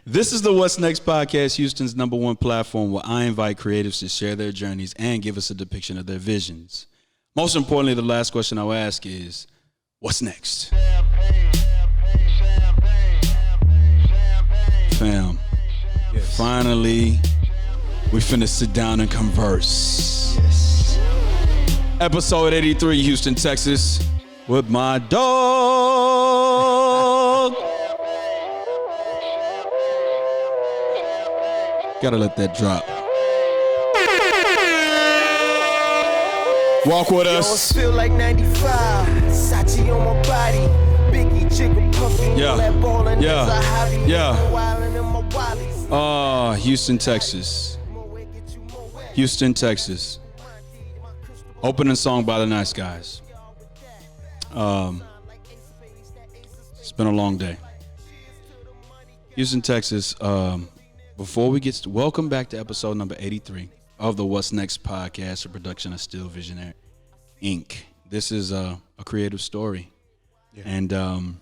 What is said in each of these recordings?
This is the What's Next podcast, Houston's #1 platform where I invite creatives to share their journeys and give us a depiction of their visions. Most importantly, the last question I'll ask is, what's next? Fam, Yes. finally, we finna sit down and converse. Yes. Episode 83, Houston, Texas, with my dog. Gotta let that drop. Walk with us. Feel like 95, Sachi on my body, Biggie jiggle puffy, Yeah. that ballin' Yeah. is a hobby. Yeah. Wildin' in my wallies. Houston, Texas. Houston, Texas. Opening song by the Nice Guys. It's been a long day. Houston, Texas. Before we get welcome back to episode number 83 of the What's Next podcast, a production of Still Visionary Inc. This is a creative story. Yeah. And I'm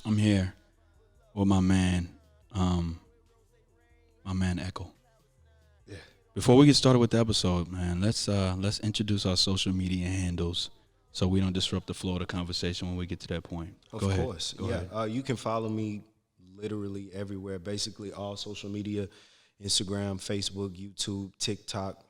here with my man Echol. Yeah. Before we get started with the episode, man, let's introduce our social media handles so we don't disrupt the flow of the conversation when we get to that point. Of Go course. ahead. You can follow me literally everywhere, basically all social media, Instagram, Facebook, YouTube, TikTok,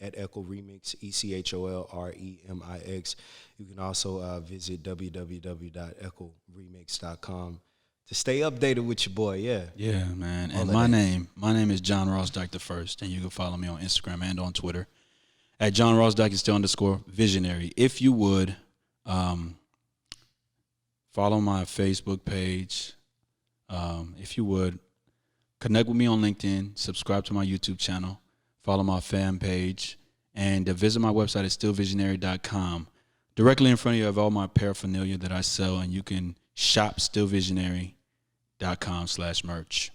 at Echol Remix, ECHOLREMIX. You can also visit www.echolremix.com to stay updated with your boy. Yeah, man. And All my that. name is John Ross Dike the First, and you can follow me on Instagram and on Twitter at John Ross Dike _visionary. If you would, follow my Facebook page. If you would, connect with me on LinkedIn, subscribe to my YouTube channel, follow my fan page, and visit my website at stillvisionary.com. Directly in front of you, I have all my paraphernalia that I sell, and you can shop stillvisionary.com/merch.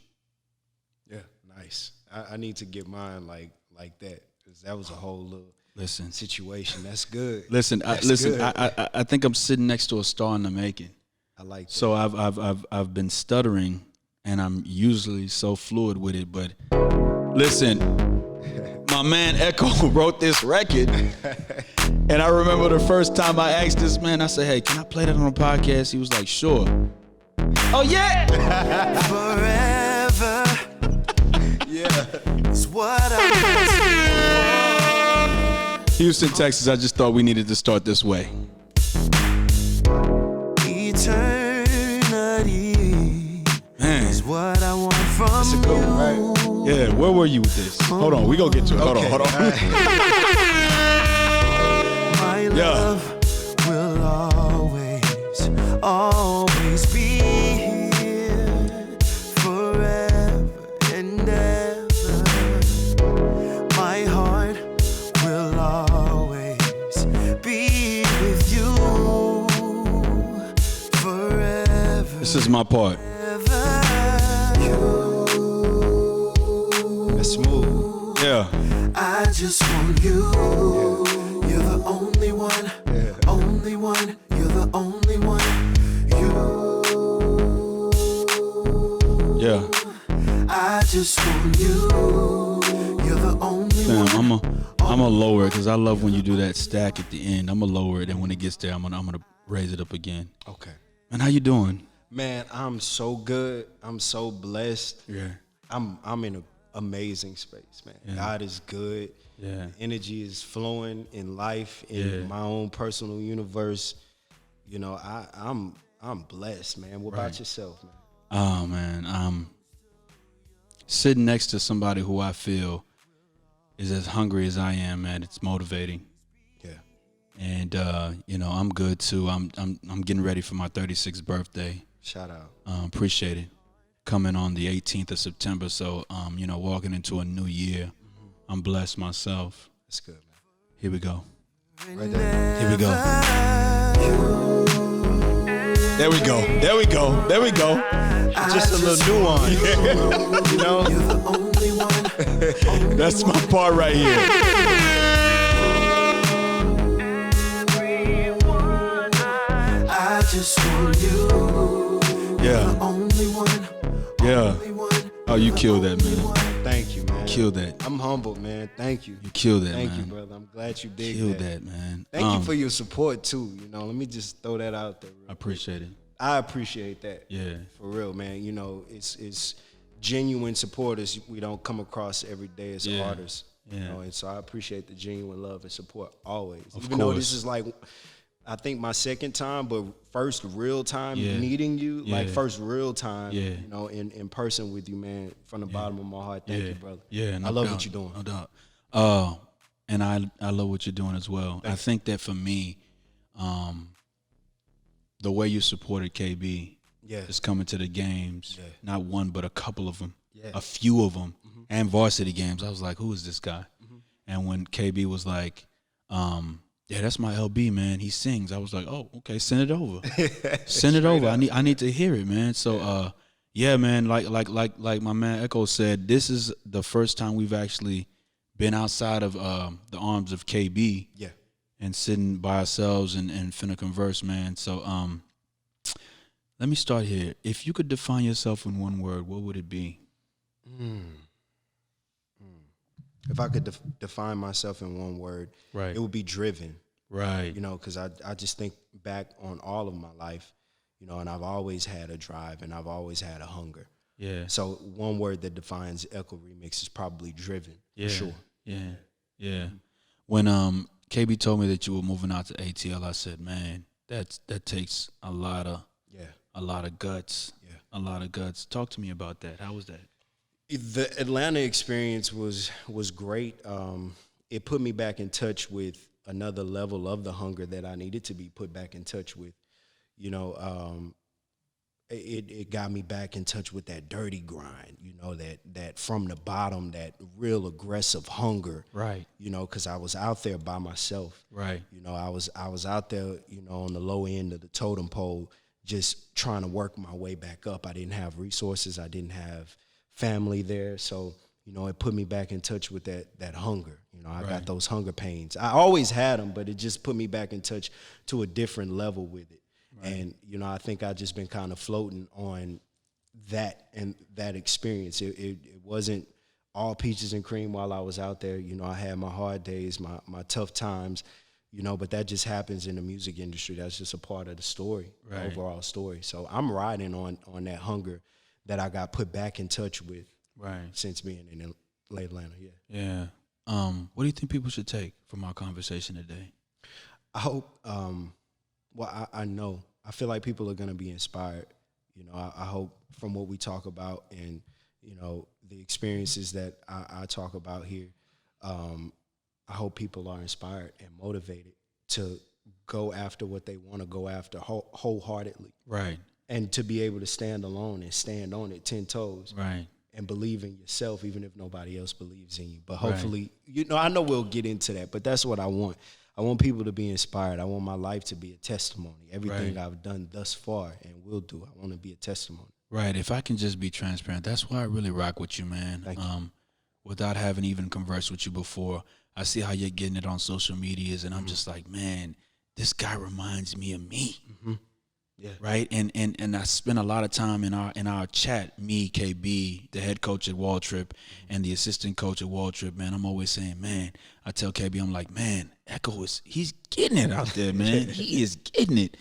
Yeah, nice. I need to get mine like that, because that was a whole little situation. That's good. I think I'm sitting next to a star in the making. I like that. So I've been stuttering, and I'm usually so fluid with it. But listen, my man Echol wrote this record, and I remember the first time I asked this man, I said, "Hey, can I play that on a podcast?" He was like, "Sure." Oh yeah. Forever Yeah. is what I Houston, Texas. I just thought we needed to start this way. Eternity Man. is what I want from That's a good one, right? you. Yeah, where were you with this? Hold on, we gonna get to it. Hold on. All right. My Yeah. love will always be here forever and ever. My heart will always be with you forever. This is my part. That's smooth. Yeah. I just want you. You're the only one. Only one. You're the only one. Yeah. I just want you. You're the only one. Damn, I'm a lower it because I love when you do that stack at the end. I'm a lower it, and when it gets there, I'm gonna raise it up again. Okay. Man, how you doing? Man, I'm so good. I'm so blessed. Yeah. I'm in an amazing space, man. Yeah. God is good. Yeah. Energy is flowing in life, in my own personal universe. You know, I'm blessed, man. What about yourself, man? Oh man, I'm sitting next to somebody who I feel is as hungry as I am, man. It's motivating. Yeah. And I'm good too. I'm getting ready for my 36th birthday. Shout out. Appreciate it. Coming on the 18th of September, so walking into a new year. I'm blessed myself. That's good, man. Here we go. Right there. Here we go. There we go. There we go. There we go. Just a little nuance. You know? You're the only one. That's my part right here. I just want you. Yeah. The only one. Yeah. Oh, you killed that, man. Thank you, man. Killed that. I'm humbled, man. Thank you. You killed that, Thank man. you, brother. I'm glad you did Killed that, man. Thank you for your support too. You know, let me just throw that out there. I appreciate it. I appreciate that. Yeah. For real, man. You know, it's genuine supporters we don't come across every day as artists. Yeah. You know, and so I appreciate the genuine love and support always. Of Even though course. this is like, I think my second time, but first real time Yeah. meeting you, like Yeah. first real time, Yeah. you know, in person with you, man, from the bottom of my heart. Thank you, brother. Yeah, no I love doubt, what you're doing. No doubt. And I love what you're doing as well. I think that for me, the way you supported KB, just coming to the games, not one but a couple of them, a few of them, and varsity games. I was like, who is this guy? And when KB was like, yeah, that's my LB, man. He sings. I was like, oh, okay, send it over. Send it over. I need to hear it, man. So yeah, man, like my man Echol said, this is the first time we've actually been outside of the arms of KB. Yeah. And sitting by ourselves and finna converse, man. So let me start here. If you could define yourself in one word, what would it be? If I could define myself in one word, Right. it would be driven. Right. You know, because I just think back on all of my life, you know, and I've always had a drive and I've always had a hunger. Yeah. So one word that defines Echol Remix is probably driven, for sure. Yeah. Yeah. When KB told me that you were moving out to ATL, I said, man, that takes a lot of guts. Yeah. A lot of guts. Talk to me about that. How was that? The Atlanta experience was great. It put me back in touch with another level of the hunger that I needed to be put back in touch with. You know, it got me back in touch with that dirty grind, you know, that from the bottom, that real aggressive hunger. Right. You know, because I was out there by myself. Right. You know, I was out there, you know, on the low end of the totem pole, just trying to work my way back up. I didn't have resources. I didn't have family there. So, you know, it put me back in touch with that hunger. You know, I got those hunger pains. I always had them, but it just put me back in touch to a different level with it. Right. And, you know, I think I just been kind of floating on that and that experience. It wasn't all peaches and cream while I was out there. You know, I had my hard days, my tough times, you know, but that just happens in the music industry. That's just a part of the story, the overall story. So I'm riding on that hunger that I got put back in touch with since being in Atlanta, Yeah. What do you think people should take from our conversation today? I hope, I know. I feel like people are going to be inspired. You know, I hope from what we talk about and, you know, the experiences that I talk about here, I hope people are inspired and motivated to go after what they want to go after wholeheartedly. Right. And to be able to stand alone and stand on it 10 toes. Right. And believe in yourself even if nobody else believes in you. But hopefully, you know, I know we'll get into that, but that's what I want. I want people to be inspired. I want my life to be a testimony. Everything I've done thus far and will do, I want to be a testimony. Right. If I can just be transparent, that's why I really rock with you, man. Thank you. Without having even conversed with you before, I see how you're getting it on social medias, and I'm just like, man, this guy reminds me of me. Mm-hmm. Yeah. Right. And I spent a lot of time in our chat, me, KB, the head coach at Waltrip, and the assistant coach at Waltrip, man. I'm always saying, man, I tell KB, I'm like, man, Echol he's getting it out there, man. He is getting it.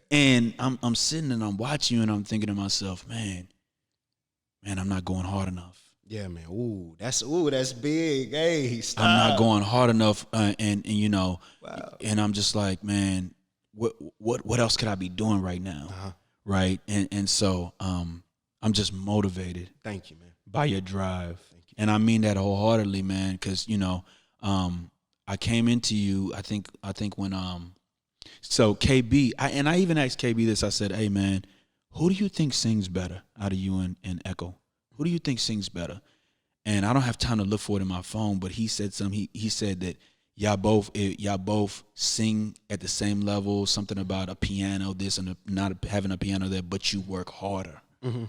And I'm sitting and I'm watching you and I'm thinking to myself, man, I'm not going hard enough. Yeah, man. That's big. Hey, stop. I'm not going hard enough, and you know, and I'm just like, man, what else could I be doing right now? Uh-huh. Right, and so I'm just motivated. Thank you, man. By your drive. Thank you. And I mean that wholeheartedly, man, because you know, I came into you. I think when so KB, I even asked KB this. I said, hey, man, who do you think sings better out of you and Echol? Who do you think sings better? And I don't have time to look for it in my phone, but he said something. He said that y'all both sing at the same level, something about a piano this and not having a piano there, but you work harder. Mm-hmm.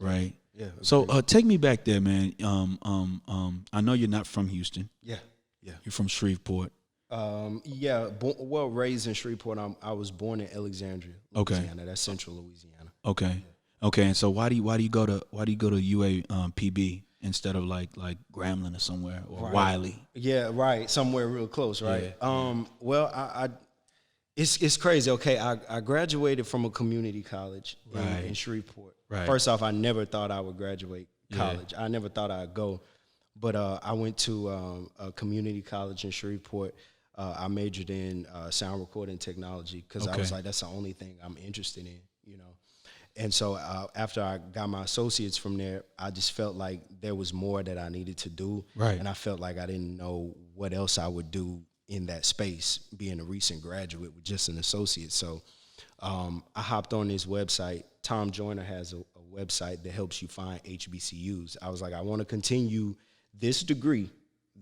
Right? Yeah. So take me back there, man. I know you're not from Houston. Yeah. You're from Shreveport. Raised in Shreveport. I was born in Alexandria, Louisiana. Okay. That's central Louisiana. Okay. Okay, and so why do you go to UAPB instead of like Grambling or somewhere or Wiley? Yeah, right. Somewhere real close, right? Yeah, Well, it's crazy. Okay, I graduated from a community college in Shreveport. Right. First off, I never thought I would graduate college. I never thought I'd go. But I went to a community college in Shreveport. I majored in sound recording technology because I was like, that's the only thing I'm interested in, you know. And so after I got my associates from there, I just felt like there was more that I needed to do. Right. And I felt like I didn't know what else I would do in that space, being a recent graduate with just an associate. So I hopped on this website. Tom Joyner has a website that helps you find HBCUs. I was like, I want to continue this degree,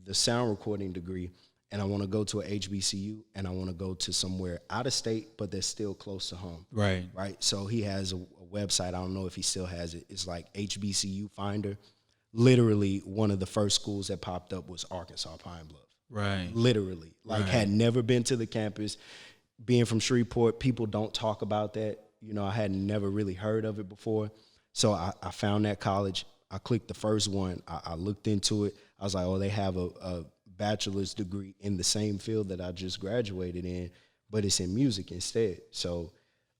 the sound recording degree, and I want to go to a HBCU, and I want to go to somewhere out of state, but that's still close to home. Right. Right. So he has a website. I don't know if he still has it. It's like HBCU Finder. Literally, one of the first schools that popped up was Arkansas Pine Bluff. Right. Literally. Like, had never been to the campus. Being from Shreveport, people don't talk about that. You know, I had never really heard of it before. So I found that college. I clicked the first one. I looked into it. I was like, oh, they have a bachelor's degree in the same field that I just graduated in, but it's in music instead. So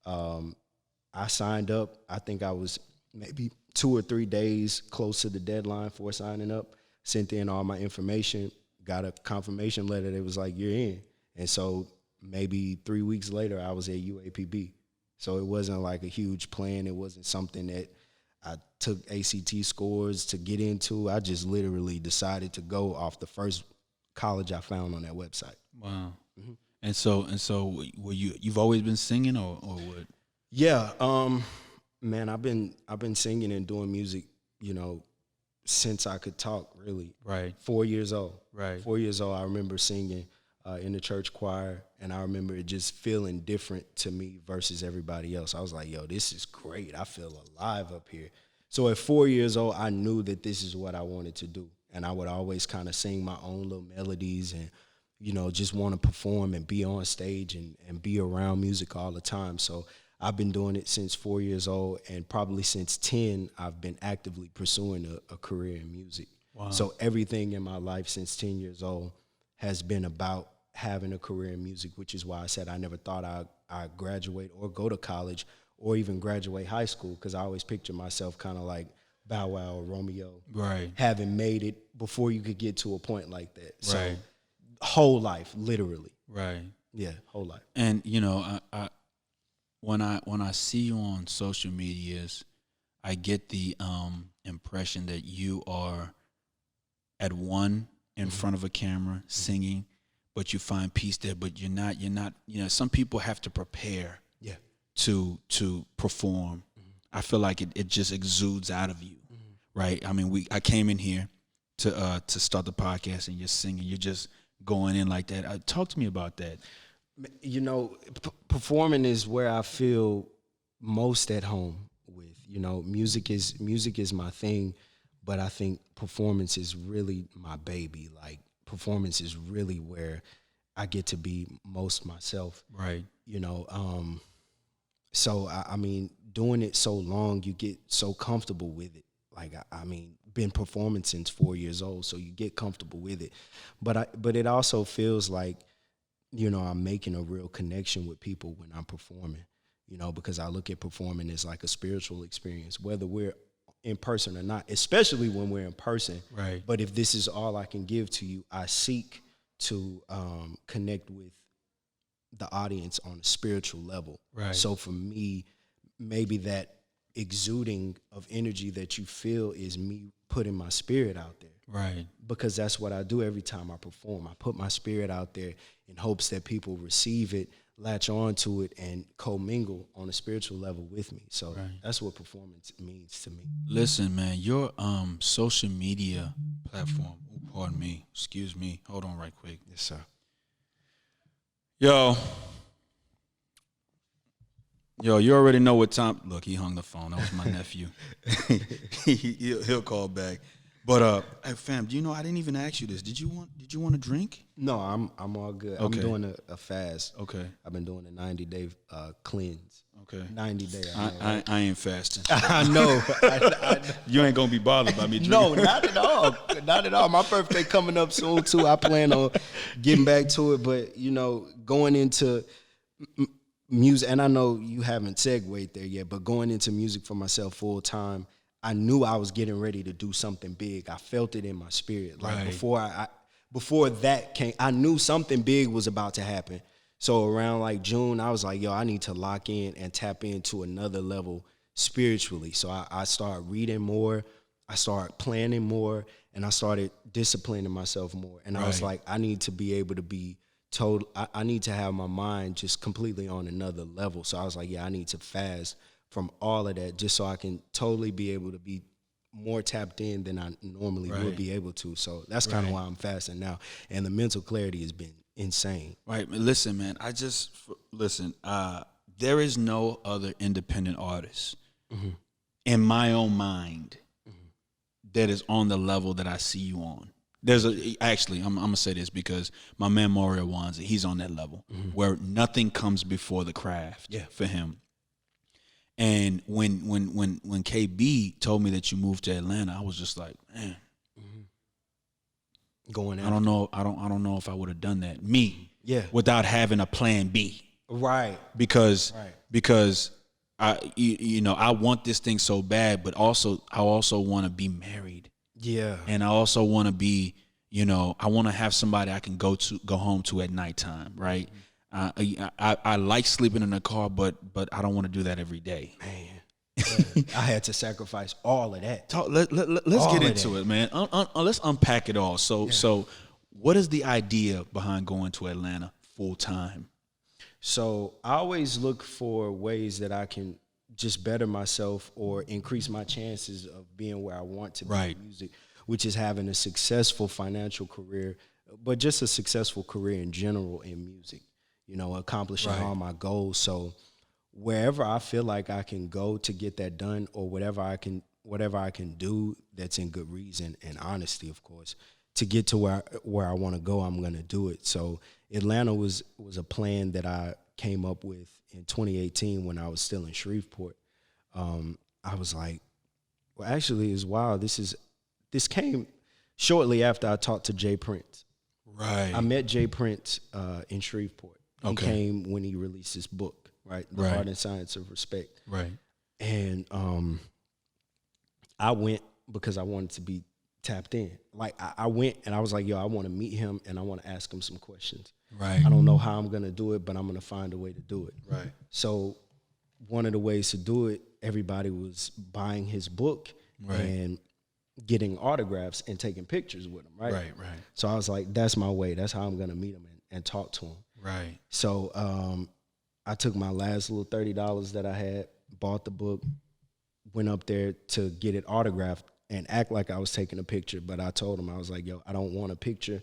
I signed up. I think I was maybe 2 or 3 days close to the deadline for signing up, sent in all my information, got a confirmation letter that was like, you're in. And so maybe 3 weeks later, I was at UAPB. So it wasn't like a huge plan. It wasn't something that I took ACT scores to get into. I just literally decided to go off the first college I found on that website. Wow. Mm-hmm. And so were you've always been singing or what? Yeah, man, I've been singing and doing music, you know, since I could talk, really. Right. 4 years old. Right. 4 years old, I remember singing in the church choir, and I remember it just feeling different to me versus everybody else. I was like, yo, this is great. I feel alive up here. So at 4 years old, I knew that this is what I wanted to do. And I would always kind of sing my own little melodies and, you know, just want to perform and be on stage and be around music all the time. So I've been doing it since 4 years old, and probably since 10, I've been actively pursuing a career in music. Wow. So everything in my life since 10 years old has been about having a career in music, which is why I said I never thought I'd graduate or go to college or even graduate high school, because I always picture myself kind of like Bow Wow or Romeo, right? Having made it before you could get to a point like that. Right. So whole life, literally. Right. Yeah, whole life. And you know, I when I see you on social medias, I get the impression that you are at one in front of a camera singing, but you find peace there. But you're not. You know, some people have to prepare. Yeah. To perform. I feel like it just exudes out of you, right? I mean, I came in here to start the podcast, and you're singing. You're just going in like that. Talk to me about that. You know, performing is where I feel most at home with. You know, music is my thing, but I think performance is really my baby. Like, performance is really where I get to be most myself. Right. You know, so, I mean, doing it so long, you get so comfortable with it. Like, I mean, been performing since 4 years old, so you get comfortable with it. But it also feels like, you know, I'm making a real connection with people when I'm performing, you know, because I look at performing as like a spiritual experience, whether we're in person or not, especially when we're in person. Right. But if this is all I can give to you, I seek to connect with the audience on a spiritual level. Right. So for me, maybe that exuding of energy that you feel is me putting my spirit out there. Right. Because that's what I do every time I perform. I put my spirit out there in hopes that people receive it, latch on to it, and commingle on a spiritual level with me. So that's what performance means to me. Listen, man, your social media platform, pardon me, excuse me, hold on right quick. Yes, sir. Yo, you already know what time. Look, he hung the phone. That was my nephew. He'll call back. But hey, fam, do you know I didn't even ask you this? Did you want a drink? No, I'm all good. Okay. I'm doing a fast. Okay. I've been doing a 90-day cleanse. Okay. 90 day. I ain't fasting. I know. You ain't gonna be bothered by me drinking. No, not at all. Not at all. My birthday coming up soon too. I plan on getting back to it, but you know, going into music, and I know you haven't segued there yet, but going into music for myself full time, I knew I was getting ready to do something big. I felt it in my spirit. Like Right. before that came, I knew something big was about to happen. So around like June, I was like, yo, I need to lock in and tap into another level spiritually. So I started reading more, I started planning more, and I started disciplining myself more. And I was Right. like, I need to be able to be told, I need to have my mind just completely on another level. So I was like, yeah, I need to fast from all of that just so I can totally be able to be more tapped in than I normally would Right. be able to. So that's kind of why I'm fasting now. And the mental clarity has been insane. Right. Listen, man. Listen. There is no other independent artist in my own mind that is on the level that I see you on. Actually, I'm gonna say this because my man Mario Wanza, he's on that level where nothing comes before the craft for him. And when KB told me that you moved to Atlanta, I was just like, man, Going out. I don't know if I would have done that. Without having a plan B. Right. Because I want this thing so bad, but I also want to be married. Yeah. And I also want to be, I want to have somebody I can go home to at nighttime, right? I like sleeping in the car, but I don't want to do that every day. Man, I had to sacrifice all of that. Let's get into it, man. Let's unpack it all. So what is the idea behind going to Atlanta full time? So I always look for ways that I can just better myself or increase my chances of being where I want to be in music, which is having a successful financial career, but just a successful career in general in music, accomplishing all my goals. So wherever I feel like I can go to get that done, or whatever I can do that's in good reason and honesty, of course, to get to where I want to go, I'm going to do it. So Atlanta was a plan that I came up with in 2018 when I was still in Shreveport. I was like, well, actually, it's wild. This came shortly after I talked to Jay Prince. Right. I met Jay Prince in Shreveport. He came when he released his book, right? The Art and Science of Respect. Right. And I went because I wanted to be tapped in. Like I went and I was like, yo, I want to meet him and I want to ask him some questions. Right. I don't know how I'm going to do it, but I'm going to find a way to do it. Right. So one of the ways to do it, everybody was buying his book and getting autographs and taking pictures with him, right? Right. So I was like, that's my way. That's how I'm going to meet him and talk to him. Right. So I took my last little $30 that I had, bought the book, went up there to get it autographed and act like I was taking a picture. But I told him, I was like, yo, I don't want a picture.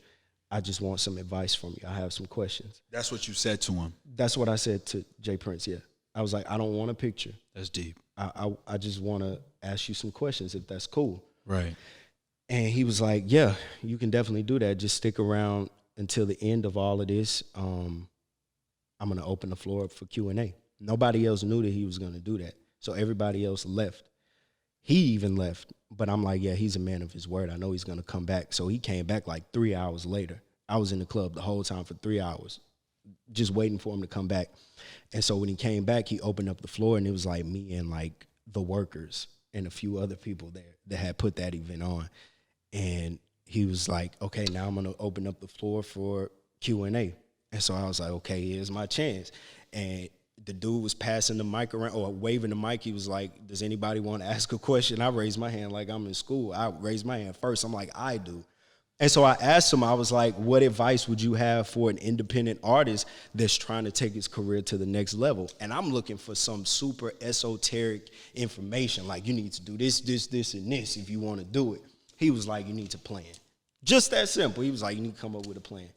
I just want some advice from you. I have some questions. That's what you said to him. That's what I said to Jay Prince, yeah. I was like, I don't want a picture. That's deep. I just want to ask you some questions if that's cool. Right. And he was like, yeah, you can definitely do that. Just stick around until the end of all of this. I'm going to open the floor up for Q&A. Nobody else knew that he was going to do that. So everybody else left. He even left. But I'm like, yeah, he's a man of his word. I know he's going to come back. So he came back like 3 hours later. I was in the club the whole time for 3 hours, just waiting for him to come back. And so when he came back, he opened up the floor, and it was like me and like the workers and a few other people there that had put that event on. And he was like, okay, now I'm going to open up the floor for Q&A. And so I was like, okay, here's my chance. And the dude was passing the mic around or waving the mic. He was like, does anybody want to ask a question? I raised my hand like I'm in school. I raised my hand first. I'm like, I do. And so I asked him, I was like, what advice would you have for an independent artist that's trying to take his career to the next level? And I'm looking for some super esoteric information, like you need to do this, this, and this if you want to do it. He was like, you need to plan. Just that simple. He was like, you need to come up with a plan.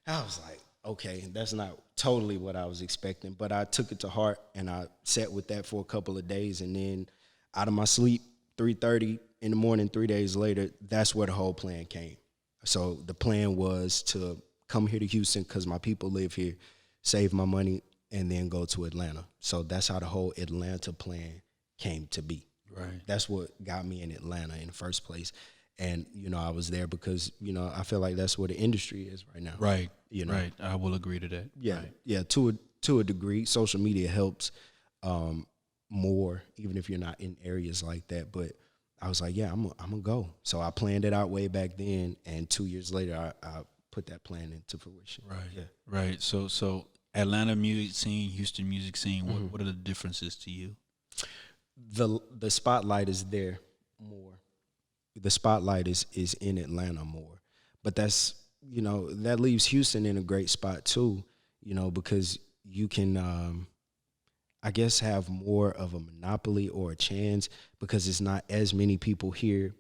I was like, okay, that's not totally what I was expecting, but I took it to heart and I sat with that for a couple of days, and then out of my sleep, 3:30 in the morning, 3 days later, that's where the whole plan came. So the plan was to come here to Houston because my people live here, save my money and then go to Atlanta. So that's how the whole Atlanta plan came to be. Right. That's what got me in Atlanta in the first place. And, I was there because, I feel like that's where the industry is right now. Right. Right. I will agree to that. Yeah. Right. Yeah. To a degree, social media helps more, even if you're not in areas like that. But I was like, yeah, I'm gonna go. So I planned it out way back then, and 2 years later, I put that plan into fruition. Right. Yeah. Right. So Atlanta music scene, Houston music scene. What are the differences to you? The spotlight is there more. The spotlight is in Atlanta more, but that's that leaves Houston in a great spot too. Because you can, I guess, have more of a monopoly or a chance because it's not as many people here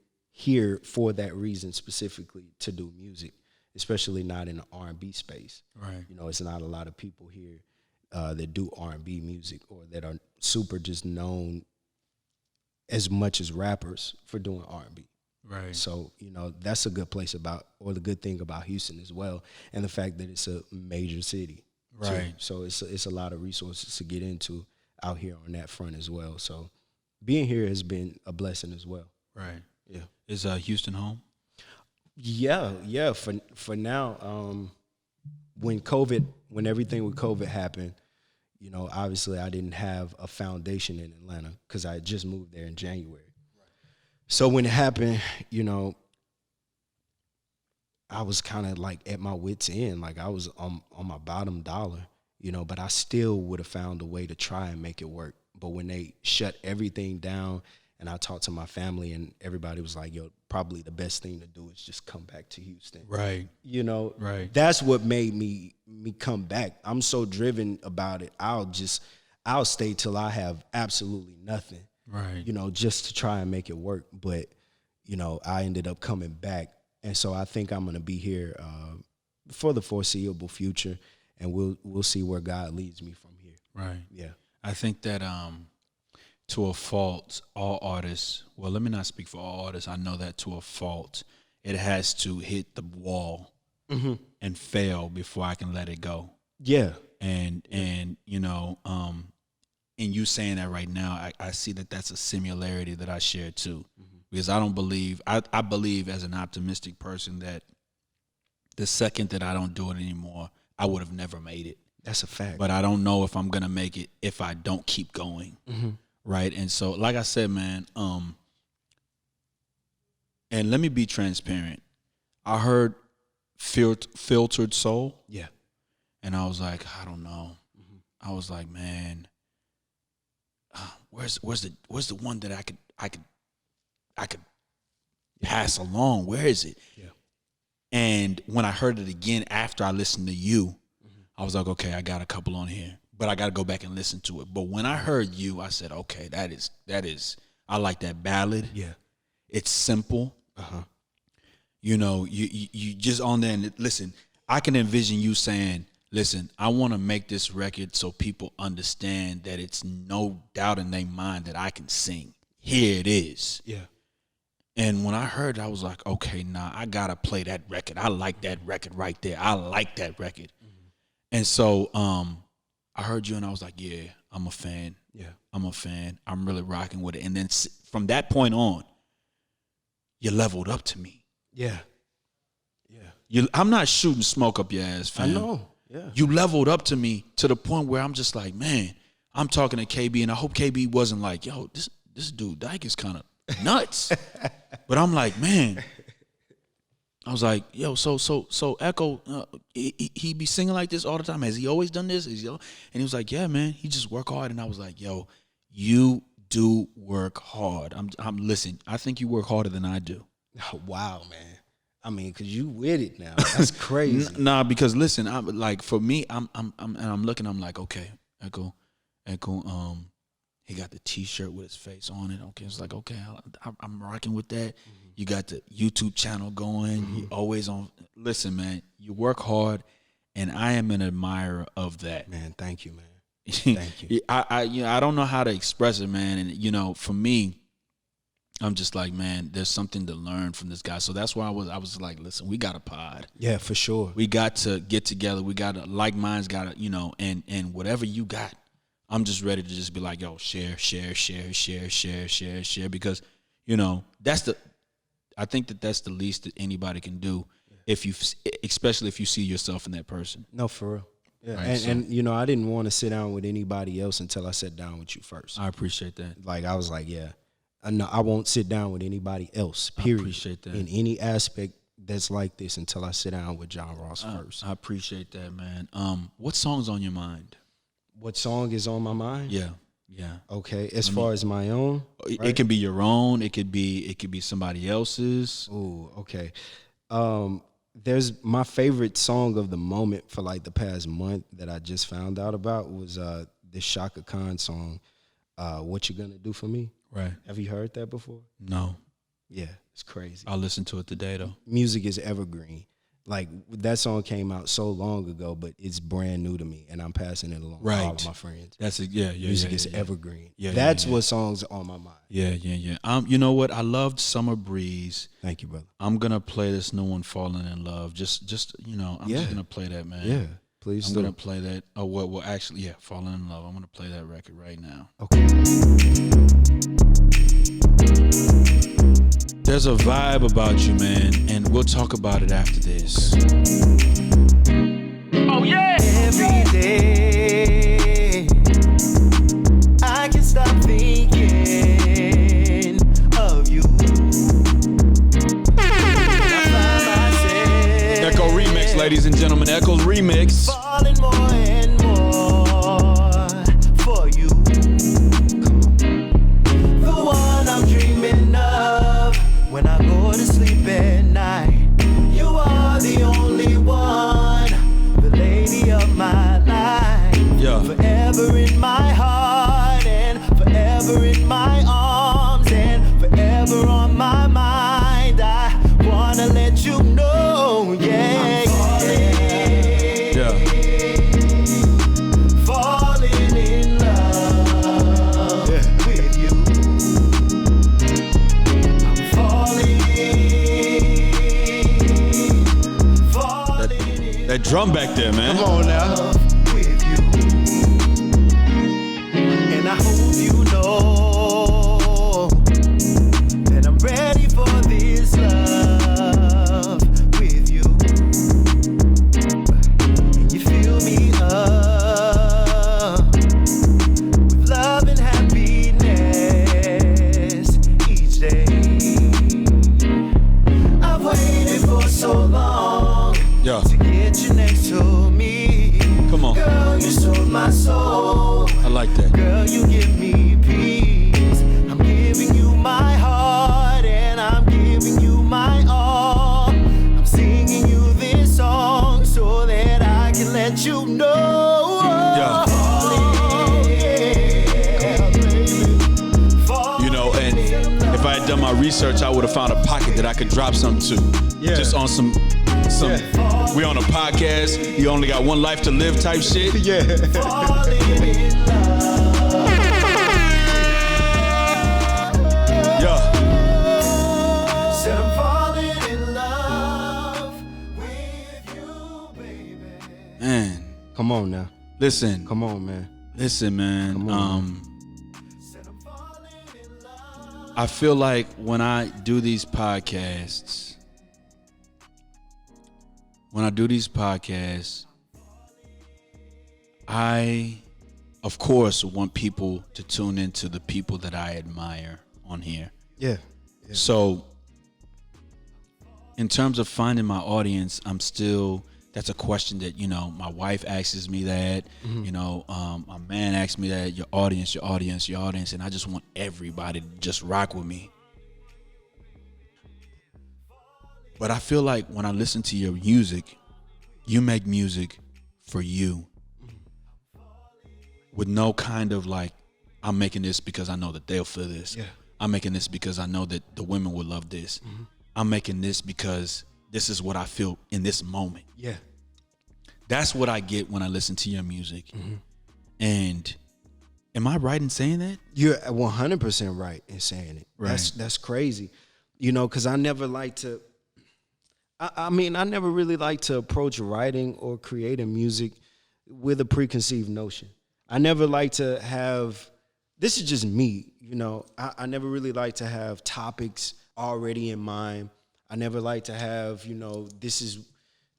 for that reason specifically to do music, especially not in the R&B space. Right. It's not a lot of people here that do R&B music or that are super just known as much as rappers for doing R&B. Right. So, that's a good place the good thing about Houston as well. And the fact that it's a major city. Right. Too. So it's a lot of resources to get into out here on that front as well. So being here has been a blessing as well. Right. Yeah. Is Houston home? Yeah. For now, when everything with COVID happened, obviously I didn't have a foundation in Atlanta because I had just moved there in January. So when it happened, I was kind of like at my wit's end. Like I was on my bottom dollar, but I still would have found a way to try and make it work. But when they shut everything down and I talked to my family and everybody was like, yo, probably the best thing to do is just come back to Houston. Right. Right. That's what made me come back. I'm so driven about it. I'll stay till I have absolutely nothing. Right. Just to try and make it work. But, I ended up coming back. And so I think I'm going to be here for the foreseeable future, and we'll see where God leads me from here. Right. Yeah. I think that to a fault, all artists, well, let me not speak for all artists. I know that to a fault, it has to hit the wall and fail before I can let it go. Yeah. And in you saying that right now, I see that that's a similarity that I share too. Because I don't believe, I believe as an optimistic person that the second that I don't do it anymore, I would have never made it. That's a fact. But I don't know if I'm going to make it if I don't keep going. Right. And so, like I said, man, and let me be transparent. I heard Filtered Soul. Yeah. And I was like, I don't know. I was like, man, where's the one that I could pass along? Where is it? Yeah. And when I heard it again after I listened to you, I was like, okay, I got a couple on here, but I got to go back and listen to it. But when I heard you, I said, okay, that is, I like that ballad. Yeah. It's simple. You just on there and listen, I can envision you saying, listen, I want to make this record so people understand that it's no doubt in their mind that I can sing. Here it is. Yeah. And when I heard it, I was like, okay, I got to play that record. I like that record right there. I like that record. And so I heard you and I was like, yeah, I'm a fan. Yeah. I'm a fan. I'm really rocking with it. And then from that point on, you leveled up to me. Yeah. Yeah. I'm not shooting smoke up your ass, fam. I know. Yeah. You leveled up to me to the point where I'm just like, man, I'm talking to KB, and I hope KB wasn't like, yo, this dude Dike is kind of nuts. But I'm like, man. I was like, yo, so Echol, he be singing like this all the time. Has he always done this? And he was like, yeah, man, he just work hard. And I was like, yo, you do work hard. I'm listen, I think you work harder than I do. Oh, wow, man. I mean, cause you with it now. That's crazy. Nah, because listen, I'm like, for me, I'm looking, I'm like, okay, Echol, he got the T-shirt with his face on it. Okay, it's like, okay, I'm rocking with that. You got the YouTube channel going. You always on. Listen, man, you work hard, and I am an admirer of that. Man, thank you, man. Thank you. I don't know how to express it, man. And for me, I'm just like, man, there's something to learn from this guy. So that's why I was like, listen, we got a pod. Yeah, for sure. We got to get together. We got to, like minds got to, and whatever you got, I'm just ready to just be like, yo, share, because, I think that's the least that anybody can do especially if you see yourself in that person. No, for real. Yeah, Right, and I didn't want to sit down with anybody else until I sat down with you first. I appreciate that. Like, I was like, yeah, I won't sit down with anybody else, period. I appreciate that. In any aspect that's like this until I sit down with John Ross first. I appreciate that, man. What song's on your mind? What song is on my mind? Yeah. Okay, as far as my own? It right? can be your own. It could be somebody else's. Ooh, okay. There's my favorite song of the moment for like the past month that I just found out about was this Chaka Khan song, What You Gonna Do For Me? Right. Have you heard that before? No. Yeah, it's crazy. I'll listen to it today, though. Music is evergreen. Like, that song came out so long ago, but it's brand new to me, and I'm passing it along to all of my friends. That's it. Yeah. Music is evergreen. Yeah, That's what songs are on my mind. Yeah. You know what? I loved Summer Breeze. Thank you, brother. I'm gonna play this new one, Falling in Love. Just just gonna play that, man. Yeah, please I'm do. gonna play that. Oh, well, actually, yeah, Falling in Love. I'm gonna play that record right now. Okay. There's a vibe about you, man, and we'll talk about it after this. Oh yeah! Every day I can stop thinking of you. Echol remix, ladies and gentlemen. Echol remix. Falling more and more for you. The one I'm dreaming of when I go to sleep at night. You are the only one, the lady of my life. Yeah. Forever in my heart and forever in my arms and forever on my mind. I wanna let you know, yeah, Yeah. falling in love with you. I'm falling That drum back there, man. Come on now. with you. And I hope you know that I'm ready for this love with you. And you fill me up with love and happiness each day. I've waited for so long Yeah. to get you next to me. Come on. Girl, you sold my soul. I like that. Girl, you give me peace. I'm giving you my heart and I'm giving you my all. I'm singing you this song so that I can let you know. Yeah. And if I had done my research, I would have found a pocket that I could drop something to. Yeah. Just on some. We on a podcast. You only got one life to live type shit. Yeah. Yeah. Said I'm falling in love with you, baby. Man. Come on now. Listen. Come on, man. Listen, man. Come on, Said I'm falling in love. I feel like when I do these podcasts, I, of course, want people to tune into the people that I admire on here. Yeah. So, in terms of finding my audience, that's a question that, my wife asks me that, my man asks me that, your audience, and I just want everybody to just rock with me. But I feel like when I listen to your music, you make music for you with no kind of like, I'm making this because I know that they'll feel this. Yeah. I'm making this because I know that the women will love this. Mm-hmm. I'm making this because this is what I feel in this moment. Yeah. That's what I get when I listen to your music. Mm-hmm. And Am I right in saying that? You're 100% right in saying it. Right. That's crazy. You know, because I never like to. I mean, I never really like to approach writing or creating music with a preconceived notion. I never like to have. This is just me. You know, I never really like to have topics already in mind. I never like to have, you know, this is,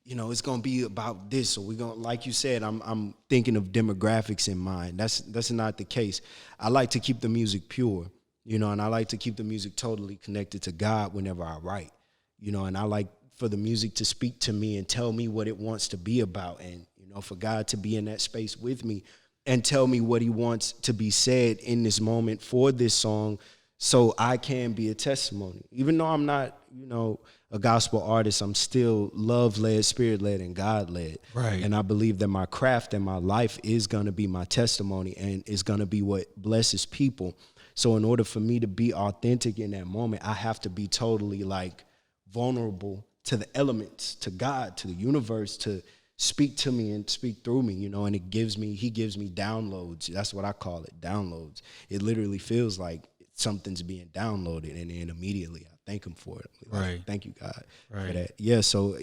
you know, it's gonna be about this, or we're gonna, like you said, I'm thinking of demographics in mind. That's not the case. I like to keep the music pure, you know, and I like to keep the music totally connected to God whenever I write, you know, and I like for the music to speak to me and tell me what it wants to be about, and, you know, for God to be in that space with me and tell me what he wants to be said in this moment for this song, so I can be a testimony. Even though I'm not, you know, a gospel artist, I'm still love-led, spirit-led, and God-led. Right. And I believe that my craft and my life is going to be my testimony, and is going to be what blesses people. So in order for me to be authentic in that moment, I have to be totally, like, vulnerable to the elements, to God, to the universe, to speak to me and speak through me, you know, and he gives me downloads. That's what I call it, downloads. It literally feels like something's being downloaded, and then immediately I thank him for it. Like, Right. thank you, God, Right. for that. Yeah, so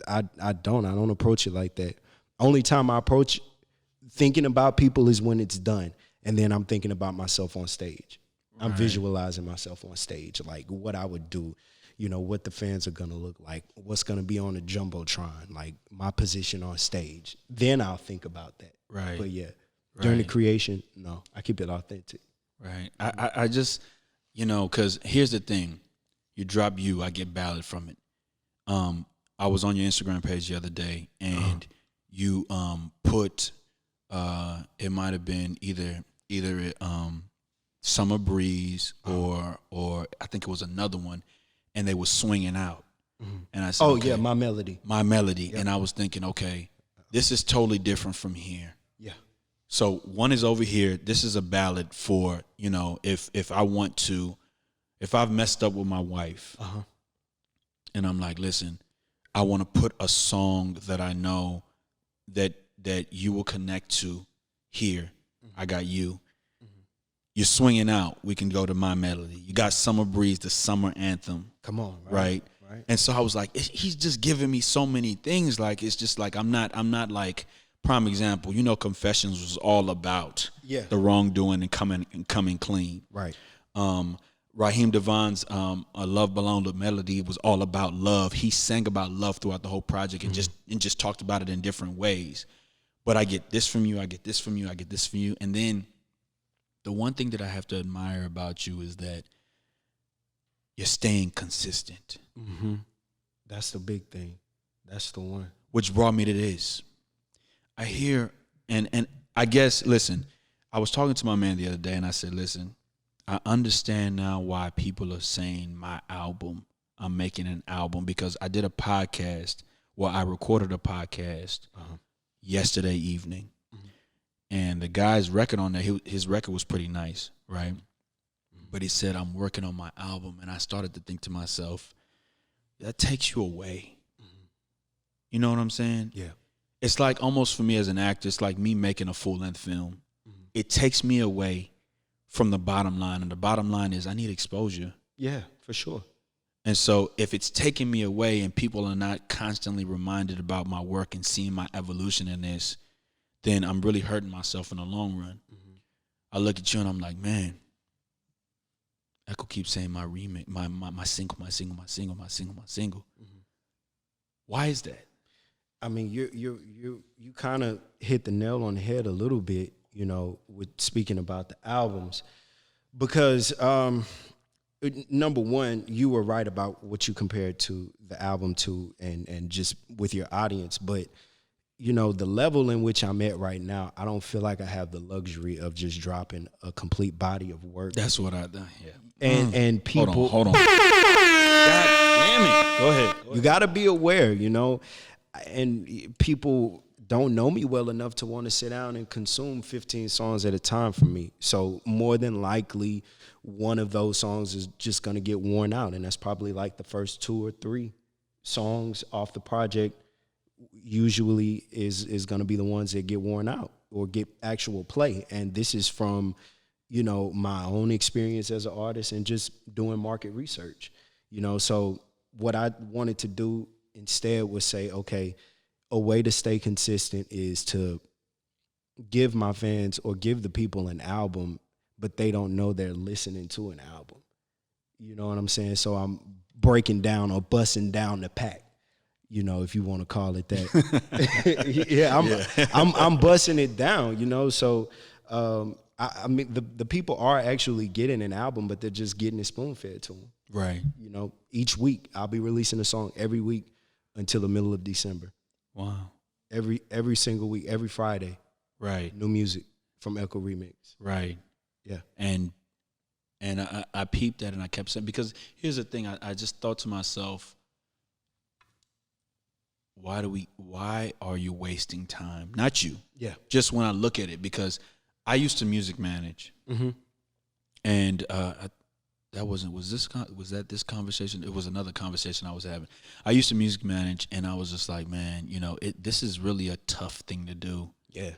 I don't approach it like that. Only time I approach thinking about people is when it's done, and then I'm thinking about myself on stage. I'm Right. visualizing myself on stage, like what I would do, you know, what the fans are gonna look like, what's gonna be on the jumbotron, like my position on stage. Then I'll think about that. Right. But yeah, during the Right. creation, no, I keep it authentic. Right. I just, you know, because here's the thing. You drop I get ballad from it. I was on your Instagram page the other day, and you put, it might have been either Summer Breeze or I think it was another one, and they were swinging out. And I said, Oh okay, yeah, my melody. my melody. And I was thinking, okay, this is totally different from here. Yeah. So one is over here. This is a ballad for, you know, if I've messed up with my wife, and I'm like, listen, I want to put a song that I know that you will connect to here. I got you. You're swinging out. We can go to my melody. You got Summer Breeze, the summer anthem. Come on, Right. Right. And so I was like, he's just giving me so many things. Like, it's just like, I'm not like, prime example, you know, Confessions was all about the wrongdoing and coming clean. Right. Raheem Devon's A Love Belonged to Melody was all about love. He sang about love throughout the whole project and just talked about it in different ways. But I get this from you, I get this from you, I get this from you. And then the one thing that I have to admire about you is that you're staying consistent. That's the big thing. That's the one. Which brought me to this. I hear, and I guess, listen, I was talking to my man the other day, and I said, listen, I understand now why people are saying I'm making an album, because I did a podcast, I recorded a podcast yesterday evening. And the guy's record on there, his record was pretty nice, right? But he said, I'm working on my album. And I started to think to myself, that takes you away. You know what I'm saying? Yeah. It's like almost for me as an actor, it's like me making a full-length film. It takes me away from the bottom line. And the bottom line is I need exposure. Yeah, for sure. And so if it's taking me away and people are not constantly reminded about my work and seeing my evolution in this, then I'm really hurting myself in the long run. I look at you and I'm like, man, Echol keeps saying my remake, my single. Why is that? I mean, you kind of hit the nail on the head a little bit, you know, with speaking about the albums, because number one, you were right about what you compared to the album to, and just with your audience, but you know, the level in which I'm at right now, I don't feel like I have the luxury of just dropping a complete body of work. That's what I done. Yeah. And people, Hold on. God damn it. Go ahead. You got to be aware, you know, and people don't know me well enough to want to sit down and consume 15 songs at a time from me. So more than likely, one of those songs is just going to get worn out. And that's probably like the first 2 or 3 songs off the project usually is going to be the ones that get worn out or get actual play. And this is from, you know, my own experience as an artist and just doing market research, you know. So what I wanted to do instead was say, okay, a way to stay consistent is to give my fans or give the people an album, but they don't know they're listening to an album. You know what I'm saying? So I'm breaking down or busting down the pack, you know, if you want to call it that. I'm busting it down, you know. So I mean, the people are actually getting an album, but they're just getting it spoon-fed to them. Right. You know, each week I'll be releasing a song every week until the middle of December. Wow. Every single week, every Friday. Right. New music from Echol Remix. Right. Yeah. And I peeped that and I kept saying, because here's the thing, I just thought to myself, why are you wasting time? Not you. Yeah. Just when I look at it, because I used to music manage. Mm-hmm. And was that this conversation? It was another conversation I was having. I used to music manage, and I was just like, man, you know, this is really a tough thing to do. Yeah.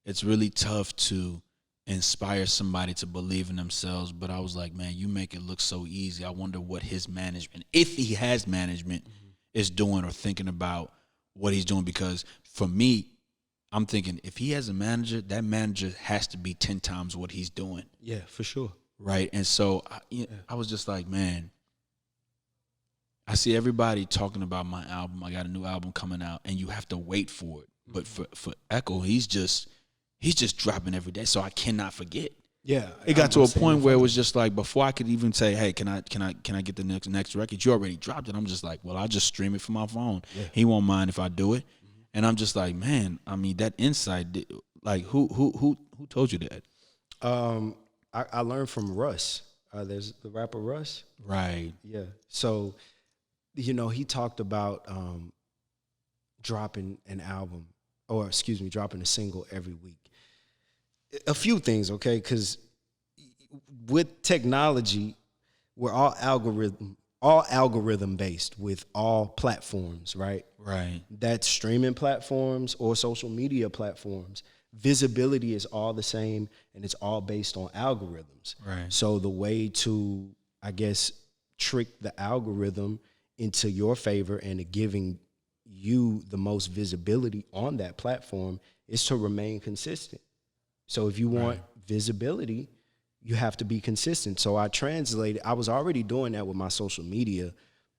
It's really tough to inspire somebody to believe in themselves. But I was like, man, you make it look so easy. I wonder what his management, if he has management, is doing or thinking about what he's doing. Because for me, I'm thinking if he has a manager, that manager has to be 10 times what he's doing. Yeah, for sure. Right. And so I was just like, man, I see everybody talking about my album. I got a new album coming out, and you have to wait for it. But for Echol, he's just dropping every day, so I cannot forget. Yeah, it got to a point where it was just like, before I could even say, hey, can I get the next record? You already dropped it. I'm just like, well, I'll just stream it from my phone. Yeah. He won't mind if I do it. Mm-hmm. And I'm just like, man, I mean, that insight, like, who told you that? I learned from Russ. There's the rapper Russ. Right. Yeah. So, you know, he talked about dropping a single every week. A few things, okay? Because with technology, we're all algorithm based with all platforms, right? Right. That's streaming platforms or social media platforms. Visibility is all the same, and it's all based on algorithms. Right. So the way to, I guess, trick the algorithm into your favor and to giving you the most visibility on that platform is to remain consistent. So if you want visibility, you have to be consistent. So I was already doing that with my social media,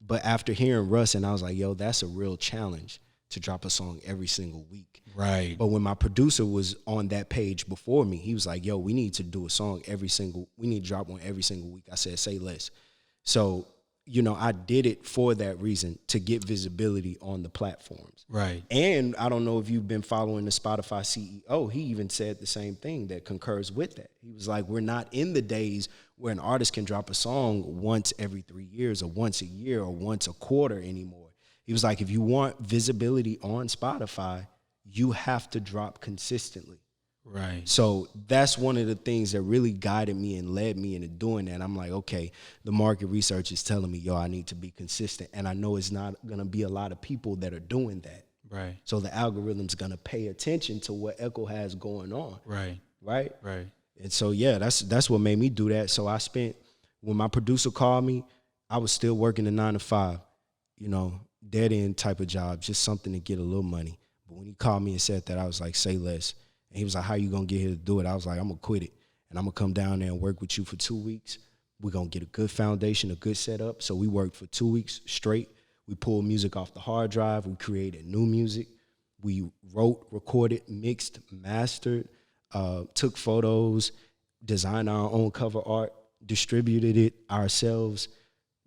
but after hearing Russ, and I was like, yo, that's a real challenge to drop a song every single week. Right. But when my producer was on that page before me, he was like, yo, we need to do a song we need to drop one every single week. I said, say less. So, you know, I did it for that reason, to get visibility on the platforms. Right. And I don't know if you've been following the Spotify CEO. He even said the same thing that concurs with that. He was like, we're not in the days where an artist can drop a song once every 3 years or once a year or once a quarter anymore. He was like, if you want visibility on Spotify, you have to drop consistently. Right. So that's one of the things that really guided me and led me into doing that. I'm like, okay, the market research is telling me, yo, I need to be consistent. And I know it's not going to be a lot of people that are doing that. Right. So the algorithm's going to pay attention to what Echol has going on. Right. Right? Right. And so, yeah, that's what made me do that. So when my producer called me, I was still working a 9 to 5, you know, dead end type of job, just something to get a little money. But when he called me and said that, I was like, say less. And he was like, how you going to get here to do it? I was like, I'm going to quit it. And I'm going to come down there and work with you for 2 weeks. We're going to get a good foundation, a good setup. So we worked for 2 weeks straight. We pulled music off the hard drive. We created new music. We wrote, recorded, mixed, mastered, took photos, designed our own cover art, distributed it ourselves,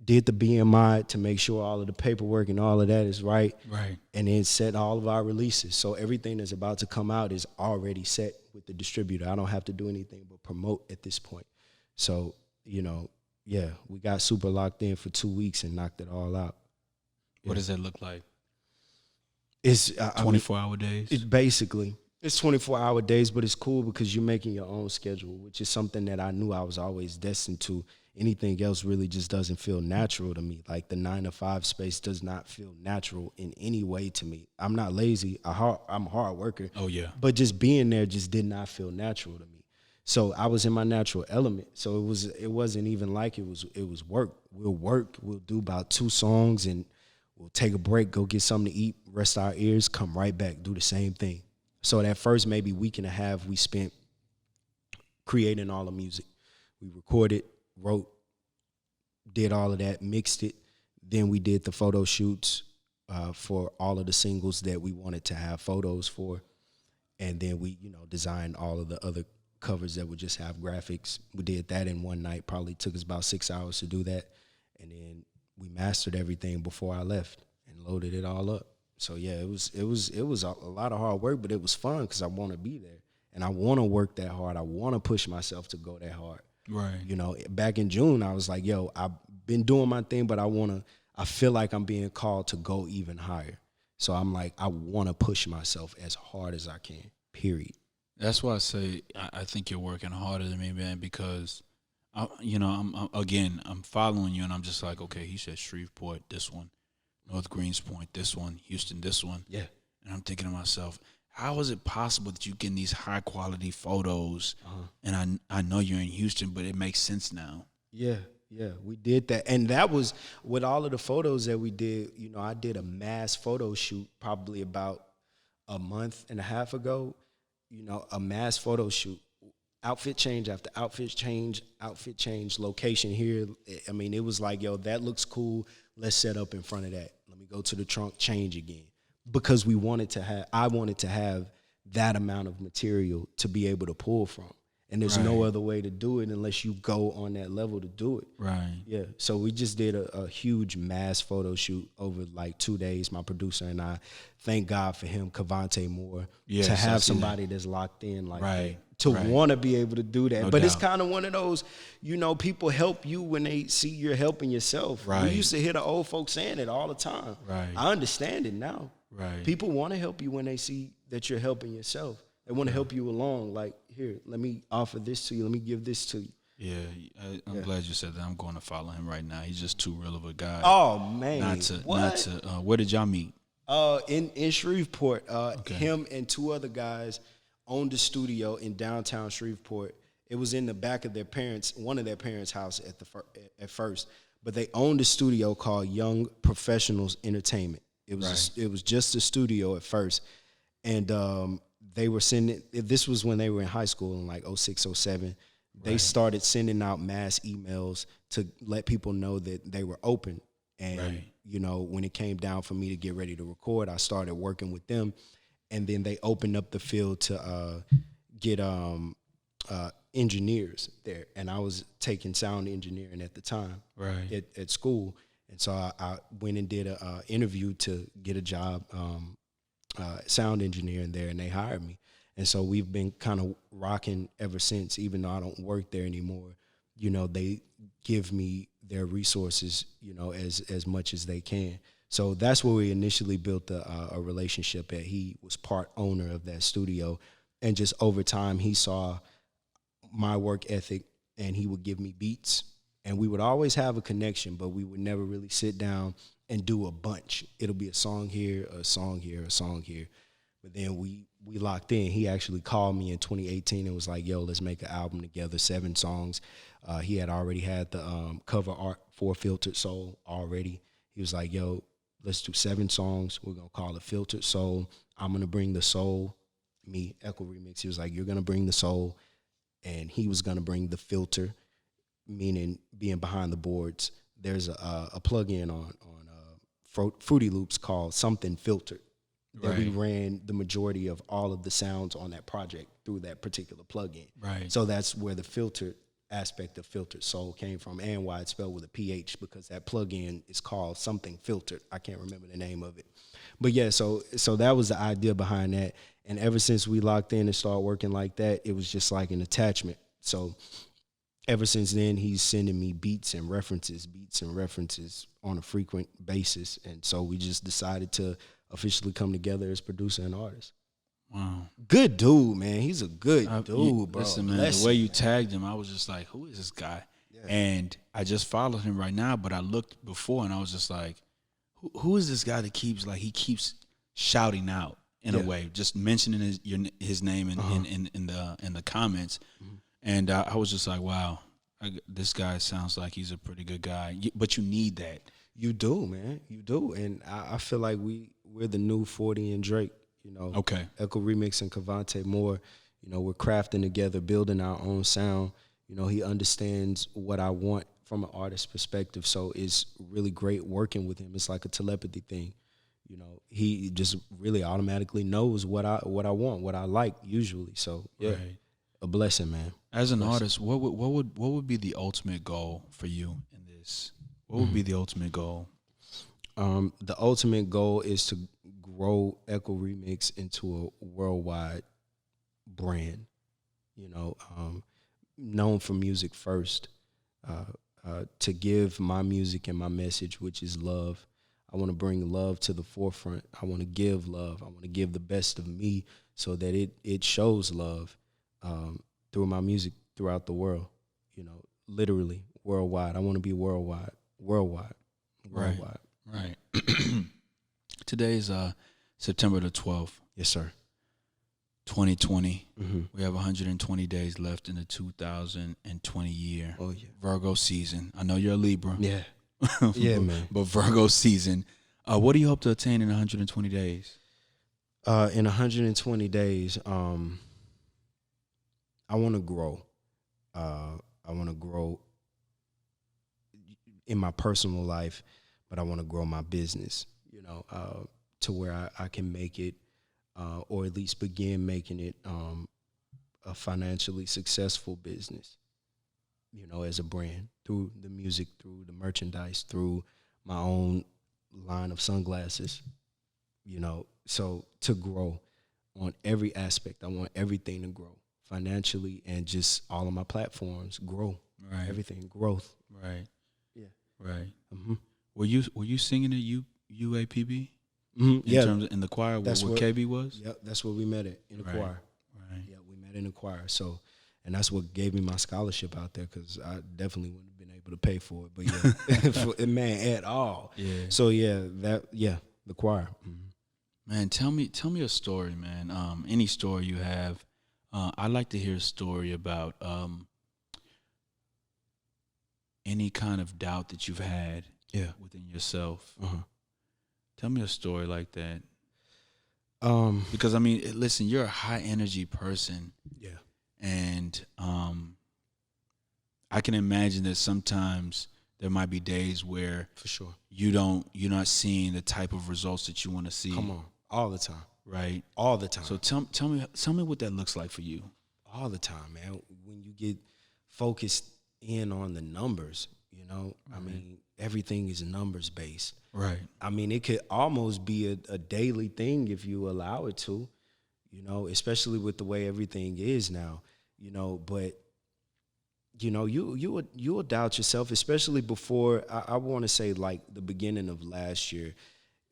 did the BMI to make sure all of the paperwork and all of that is right. Right. And then set all of our releases. So everything that's about to come out is already set with the distributor. I don't have to do anything but promote at this point. So, you know, yeah, we got super locked in for 2 weeks and knocked it all out. What does that look like? It's 24-hour days? It's 24-hour days, but it's cool because you're making your own schedule, which is something that I knew I was always destined to anything else really just doesn't feel natural to me. Like the 9 to 5 space does not feel natural in any way to me. I'm not lazy. I'm a hard worker. Oh, yeah. But just being there just did not feel natural to me. So I was in my natural element. So it wasn't even like it was work. We'll do about 2 songs and we'll take a break, go get something to eat, rest our ears, come right back, do the same thing. So that first maybe week and a half we spent creating all the music. We recorded, wrote, did all of that, mixed it. Then we did the photo shoots for all of the singles that we wanted to have photos for. And then we, designed all of the other covers that would just have graphics. We did that in one night. Probably took us about 6 hours to do that. And then we mastered everything before I left and loaded it all up. So yeah, it was a lot of hard work, but it was fun because I want to be there and I want to work that hard. I want to push myself to go that hard. Right. Back in June, I was like, yo, I've been doing my thing, but I feel like I'm being called to go even higher. So I'm like, I want to push myself as hard as I can, period. That's why I say I think you're working harder than me, man, because, I'm following you, and I'm just like, okay, he said Shreveport, this one, North Greenspoint, this one, Houston, this one. Yeah. And I'm thinking to myself, how is it possible that you getting these high-quality photos, and I know you're in Houston, but it makes sense now. Yeah, we did that. And that was, with all of the photos that we did, I did a mass photo shoot probably about a month and a half ago, a mass photo shoot. Outfit change after outfit change, location here. I mean, it was like, yo, that looks cool. Let's set up in front of that. Let me go to the trunk, change again. Because I wanted to have that amount of material to be able to pull from. And there's no other way to do it unless you go on that level to do it. Right. Yeah. So we just did a huge mass photo shoot over like 2 days, my producer and I. Thank God for him, Cavante Moore, to have somebody that's locked in like that. To want to be able to do that. But it's kind of one of those, people help you when they see you're helping yourself. Right. We used to hear the old folks saying it all the time. Right. I understand it now. Right. People want to help you when they see that you're helping yourself. They want to help you along. Like, here, let me offer this to you. Let me give this to you. Yeah, I'm glad you said that. I'm going to follow him right now. He's just too real of a guy. Oh, man. Not to. Where did y'all meet? In Shreveport. Him and 2 other guys owned a studio in downtown Shreveport. It was in the back of one of their parents' house at first. But they owned a studio called Young Professionals Entertainment. It was just a studio at first. And they were sending, this was when they were in high school in like 06, 07. They started sending out mass emails to let people know that they were open. And, when it came down for me to get ready to record, I started working with them. And then they opened up the field to get engineers there. And I was taking sound engineering at the time at school. And so I went and did an interview to get a job, sound engineering there, and they hired me. And so we've been kind of rocking ever since, even though I don't work there anymore. They give me their resources, as much as they can. So that's where we initially built a relationship at. He was part owner of that studio. And just over time, he saw my work ethic, and he would give me beats. And we would always have a connection, but we would never really sit down and do a bunch. It'll be a song here, a song here, a song here. But then we locked in. He actually called me in 2018 and was like, yo, let's make an album together, 7 songs. He had already had the cover art for Filtered Soul already. He was like, yo, let's do 7 songs. We're going to call it Filtered Soul. I'm going to bring the soul. Me, Echol remix. He was like, you're going to bring the soul. And he was going to bring the filter, meaning being behind the boards. There's a plug-in on Fruity Loops called Something Filtered that we ran the majority of all of the sounds on that project through that particular plug-in. Right. So that's where the filtered aspect of Filtered Soul came from, and why it's spelled with a PH, because that plug-in is called Something Filtered. I can't remember the name of it. But yeah, so that was the idea behind that. And ever since we locked in and started working like that, it was just like an attachment. So ever since then, he's sending me beats and references on a frequent basis. And so we just decided to officially come together as producer and artist. Wow. Good dude, man. He's a good dude, bro. Listen, man, the way you tagged him, I was just like, who is this guy? And I just followed him right now, but I looked before and I was just like, who is this guy that keeps shouting out in a way, just mentioning his name in the comments. And I was just like, wow, this guy sounds like he's a pretty good guy. But you need that. You do, man. You do. And I feel like we're the new 40 and Drake, you know. Okay. Echol Remix and Cavante Moore, you know, we're crafting together, building our own sound. You know, he understands what I want from an artist's perspective. So it's really great working with him. It's like a telepathy thing. You know, he just really automatically knows what I want, what I like usually. So yeah, a blessing, man. As an artist, what would be the ultimate goal for you in this? What would be the ultimate goal? The ultimate goal is to grow Echol Remix into a worldwide brand. You know, known for music first, to give my music and my message, which is love. I want to bring love to the forefront. I want to give love. I want to give the best of me so that it shows love through my music throughout the world, you know, literally worldwide. I want to be worldwide. Right. Today is September the 12th. Yes, sir. 2020. We have 120 days left in the 2020 year. Oh, yeah. Virgo season. I know you're a Libra. Yeah. Yeah, man. But Virgo season. What do you hope to attain in 120 days? In 120 days, I want to grow. I want to grow in my personal life, but I want to grow my business, you know, to where I can make it, or at least begin making it a financially successful business, you know, as a brand, through the music, through the merchandise, through my own line of sunglasses, you know. So to grow on every aspect, I want everything to grow financially and just all of my platforms grow. Right. Everything, growth. Right. Yeah. Right. Mm-hmm. Were you singing at UAPB? Mm-hmm. In the choir where what KB was? Yep, that's where we met at, in the choir. Right. Yeah, we met in the choir. So, and that's what gave me my scholarship out there, because I definitely wouldn't have been able to pay for it. But yeah, man, at all. Yeah. So the choir. Mm-hmm. Man, tell me a story, man. Any story you have. I'd like to hear a story about any kind of doubt that you've had within yourself. Tell me a story like that. Because, I mean, listen, you're a high energy person. Yeah. And I can imagine that sometimes there might be days where For sure. you're not seeing the type of results that you want to see. Come on. All the time. Right? All the time. So tell me what that looks like for you. All the time, man. When you get focused in on the numbers, you know, I mean, everything is numbers based. Right. I mean, it could almost be a daily thing if you allow it to, you know, especially with the way everything is now, you know. But, you know, you will doubt yourself, especially before, I want to say like the beginning of last year.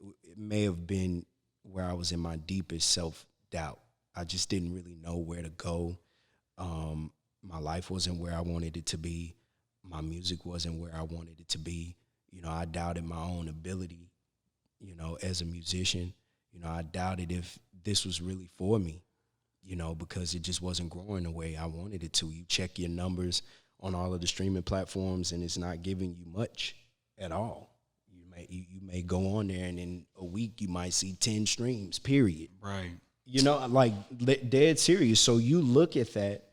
It may have been where I was in my deepest self-doubt. I just didn't really know where to go. My life wasn't where I wanted it to be. My music wasn't where I wanted it to be. You know, I doubted my own ability, you know, as a musician. You know, I doubted if this was really for me, you know, because it just wasn't growing the way I wanted it to. You check your numbers on all of the streaming platforms, and it's not giving you much at all. You may go on there, and in a week you might see 10 streams, period. Right. You know, like dead serious. So you look at that,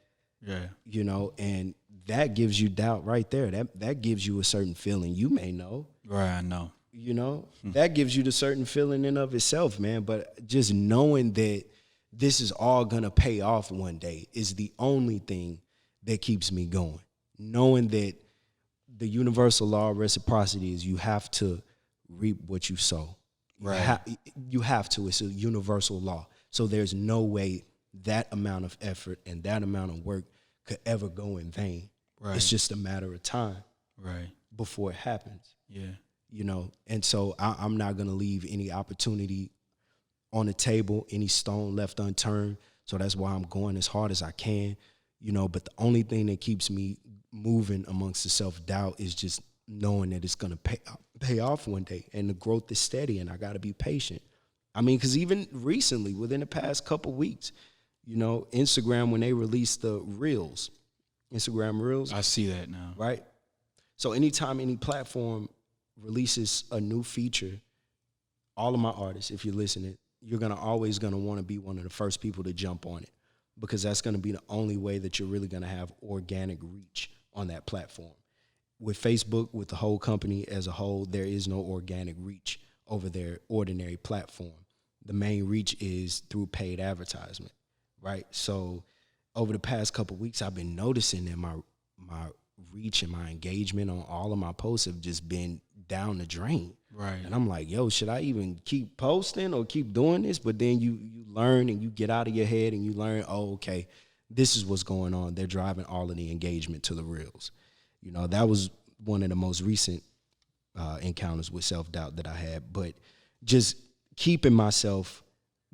you know, and that gives you doubt right there. That gives you a certain feeling. You may know. Right, I know. You know, that gives you the certain feeling in of itself, man. But just knowing that this is all going to pay off one day is the only thing that keeps me going. Knowing that the universal law of reciprocity is you have to reap what you sow. Right. You have to. It's a universal law. So there's no way that amount of effort and that amount of work could ever go in vain. Right. It's just a matter of time. Right. Before it happens. Yeah. You know, and so I'm not going to leave any opportunity on the table, any stone left unturned. So that's why I'm going as hard as I can. But the only thing that keeps me moving amongst the self-doubt is just knowing that it's going to pay off one day, and the growth is steady, and I got to be patient. I mean, because even recently, within the past couple weeks, Instagram, when they released the Reels, Instagram Reels. I see that now. Right? So anytime any platform releases a new feature, all of my artists, if you're listening, you're always going to want to be one of the first people to jump on it, because that's going to be the only way that you're really going to have organic reach on that platform. With Facebook, with the whole company as a whole, there is no organic reach over their ordinary platform. The main reach is through paid advertisement, right? So over the past couple of weeks, I've been noticing that my reach and my engagement on all of my posts have just been down the drain. Right. And I'm like, yo, should I even keep posting or keep doing this? But then you learn and you get out of your head and you learn, oh, okay, this is what's going on. They're driving all of the engagement to the Reels. That was one of the most recent encounters with self-doubt that I had. But just keeping myself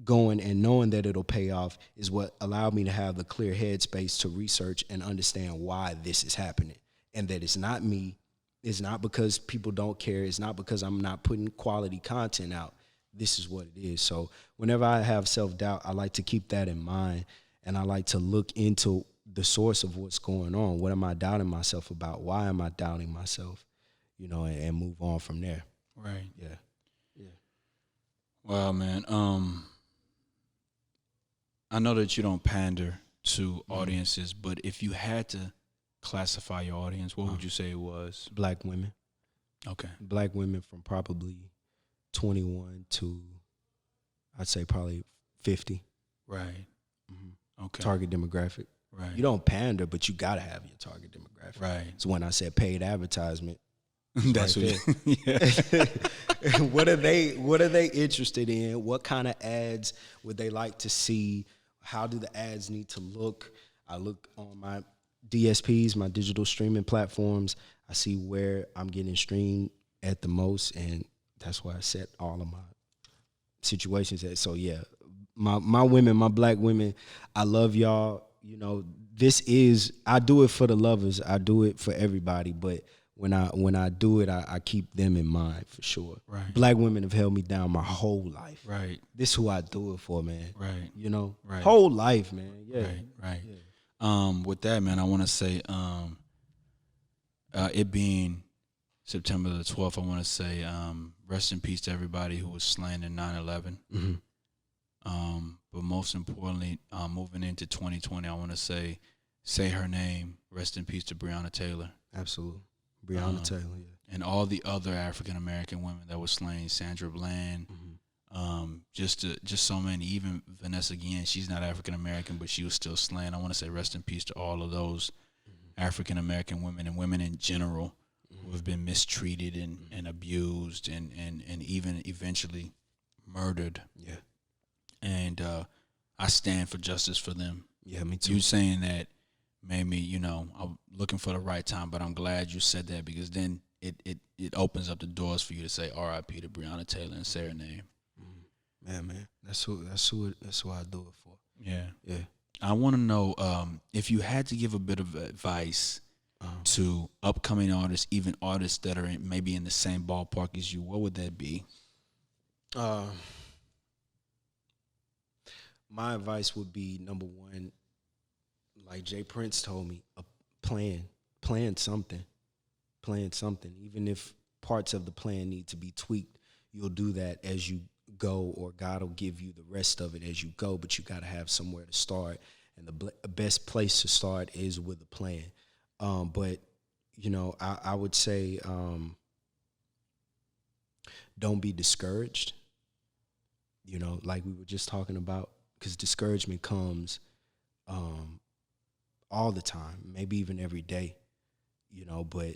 going and knowing that it'll pay off is what allowed me to have the clear headspace to research and understand why this is happening, and that it's not me. It's not because people don't care. It's not because I'm not putting quality content out. This is what it is. So whenever I have self-doubt, I like to keep that in mind, and I like to look into the source of what's going on. What am I doubting myself about? Why am I doubting myself? And move on from there. Right. Yeah. Wow, man. I know that you don't pander to audiences, but if you had to classify your audience, what would you say it was? Black women. Okay. Black women from probably 21 to, I'd say probably 50. Right. Okay. Target demographic. Right. You don't pander, but you got to have your target demographic. Right. So when I said paid advertisement, that's right what yeah. What are they interested in? What kind of ads would they like to see? How do the ads need to look? I look on my DSPs, my digital streaming platforms. I see where I'm getting streamed at the most, and that's why I set all of my situations at. So yeah, my women, my black women, I love y'all. I do it for the lovers. I do it for everybody, but when I do it, I keep them in mind for sure. Right. Black women have held me down my whole life. Right. This is who I do it for, man. Right. Right. Whole life, man. Yeah. Right. Yeah. With that, man, I want to say, it being September the 12th, I want to say, rest in peace to everybody who was slain in 9/11. Mm-hmm. But most importantly, moving into 2020, I want to say her name. Rest in peace to Breonna Taylor. Absolutely. Breonna Taylor, yeah. And all the other African-American women that were slain, Sandra Bland, just so many, even Vanessa Guillen, she's not African-American, but she was still slain. I want to say rest in peace to all of those African-American women and women in general who have been mistreated and abused and even eventually murdered. Yeah. And I stand for justice for them. Yeah, me too. You saying that made me, I'm looking for the right time, but I'm glad you said that, because then it opens up the doors for you to say R.I.P. to Breonna Taylor and say her name. Man, that's who I do it for. Yeah. Yeah. I want to know if you had to give a bit of advice to upcoming artists, even artists that are maybe in the same ballpark as you, what would that be? My advice would be, number one, like Jay Prince told me, plan something. Even if parts of the plan need to be tweaked, you'll do that as you go, or God will give you the rest of it as you go, but you got to have somewhere to start. And the best place to start is with a plan. But, I would say don't be discouraged, like we were just talking about, because discouragement comes all the time, maybe even every day, but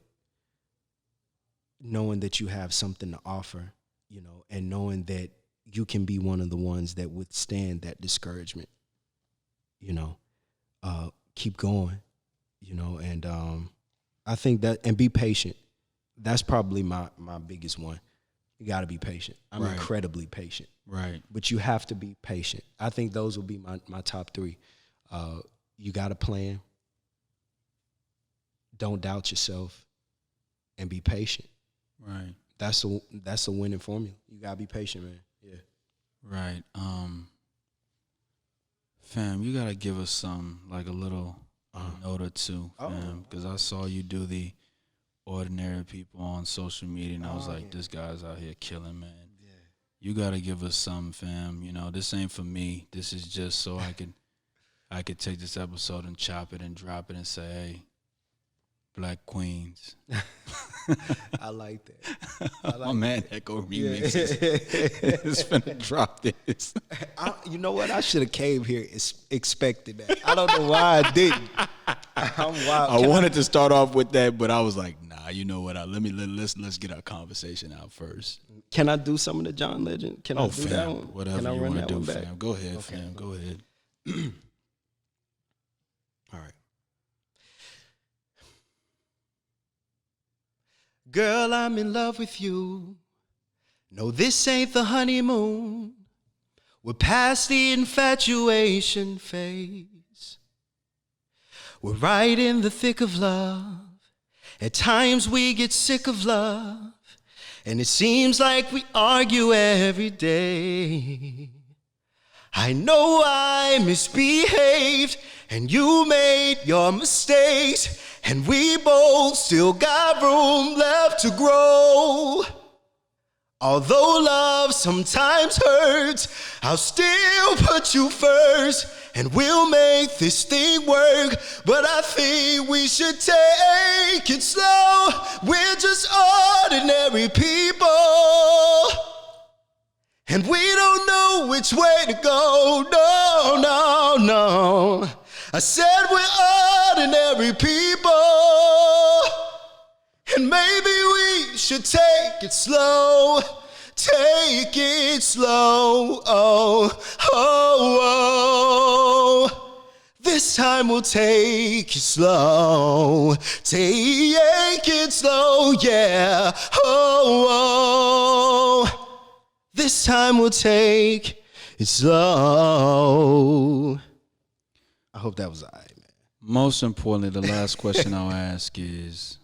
knowing that you have something to offer, and knowing that you can be one of the ones that withstand that discouragement, keep going, and I think that, and be patient. That's probably my biggest one. You got to be patient. I'm incredibly patient. Right. But you have to be patient. I think those will be my top three. You got to plan. don't doubt yourself, and be patient. Right. That's a winning formula. You gotta be patient, man. Yeah. Right. Fam, you gotta give us some, like a little note or two, fam, because I saw you do the ordinary people on social media, and I was like, this guy's out here killing, man. Yeah. You gotta give us some, fam. You know, this ain't for me. This is just so I could take this episode and chop it and drop it and say, hey, Black Queens. I like that. My man Echol Remix is finna drop this. You know what? I should have came here expecting that. I don't know why I didn't. I'm wild. I wanted to start off with that, but I was like, nah, you know what? Let's get our conversation out first. Can I do some of the John Legend? Can I do fam, that one? Whatever you want to do, fam. Go ahead, fam. Go ahead. All right. Girl, I'm in love with you. No, this ain't the honeymoon. We're past the infatuation phase. We're right in the thick of love. At times we get sick of love, and it seems like we argue every day. I know I misbehaved, and you made your mistakes, and we both still got room left to grow. Although love sometimes hurts, I'll still put you first, and we'll make this thing work. But I think we should take it slow. We're just ordinary people, and we don't know which way to go. No, no, no. I said we're ordinary people, and maybe we should take it slow. Take it slow. Oh, oh, oh. This time we'll take it slow. Take it slow, yeah. Oh, oh. This time we'll take it slow. I hope that was all right, man. Most importantly, the last question I'll ask is,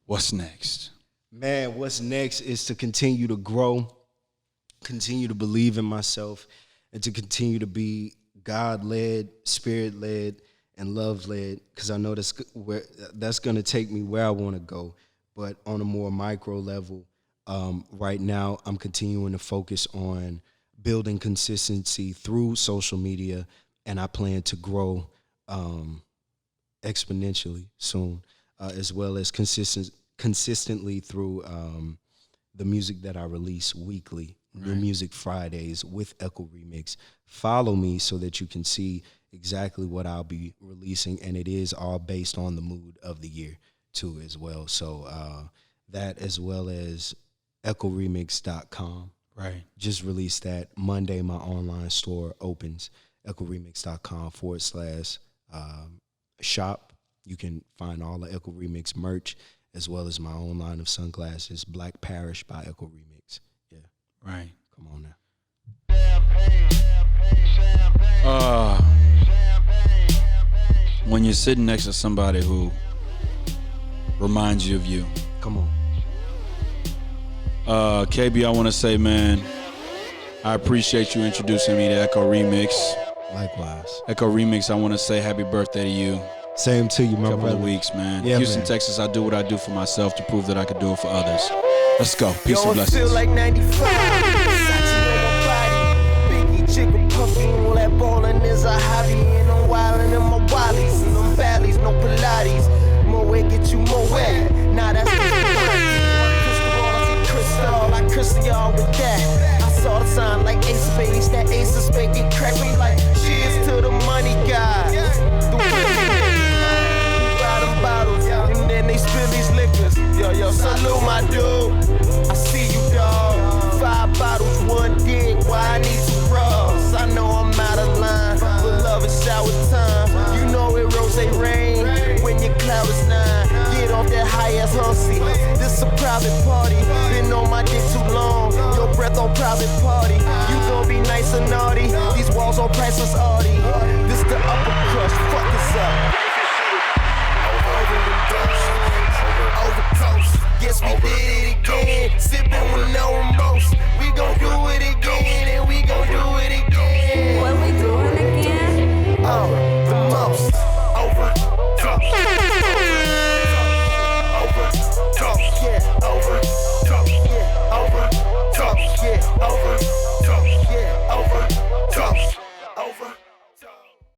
what's next? Man, what's next is to continue to grow, continue to believe in myself, and to continue to be God-led, Spirit-led, and love-led, because I know that's going to take me where I want to go. But on a more micro level, right now I'm continuing to focus on building consistency through social media, and I plan to grow exponentially soon, as well as consistently through the music that I release weekly, right. New Music Fridays with Echol Remix. Follow me so that you can see exactly what I'll be releasing, and it is all based on the mood of the year too as well. So that, as well as echolremix.com. Right. Just released that Monday. My online store opens, echolremix.com/shop. You can find all the Echol Remix merch, as well as my own line of sunglasses, Black Parish by Echol Remix. Yeah. Right. Come on now. When you're sitting next to somebody who reminds you of you. Come on. KB, I want to say, man, I appreciate you introducing me to Echol Remix. Likewise. Echol Remix, I want to say happy birthday to you. Same to you, my Couple brother. of weeks, man. Yeah, Houston, man. Texas, I do what I do for myself to prove that I could do it for others. Let's go. Peace and Yo, blessings. feel like 95. Versace on my body. Biggie, chicken, puffy, all that ballin' is a hobby. And I'm wildin' in my wallies. And them valleys, no Pilates. More weight, get you more wet. Nah, that's crystal, I crystal y'all with that. I saw the sign like ace of spades. That ace of spades get cracked me like cheers to the money guy. The bottles, and then they spill these liquors. Yo, salute my dude. I see you, dog. 5 bottles, 1 dick. Why I need 2 bras? I know I'm out of line, but love is shower time. You know it rose rain when your cloud is 9. Get off that high ass hussy. This a private party. Been on my dick too long. Your breath on private party. You gon' be nice and naughty. These walls on priceless Audi. This the upper crust. Fuck this up. Guess we did it again. Sipping with no remorse. We gon' do it again, and we gon' do it again. What we doing again? Oh.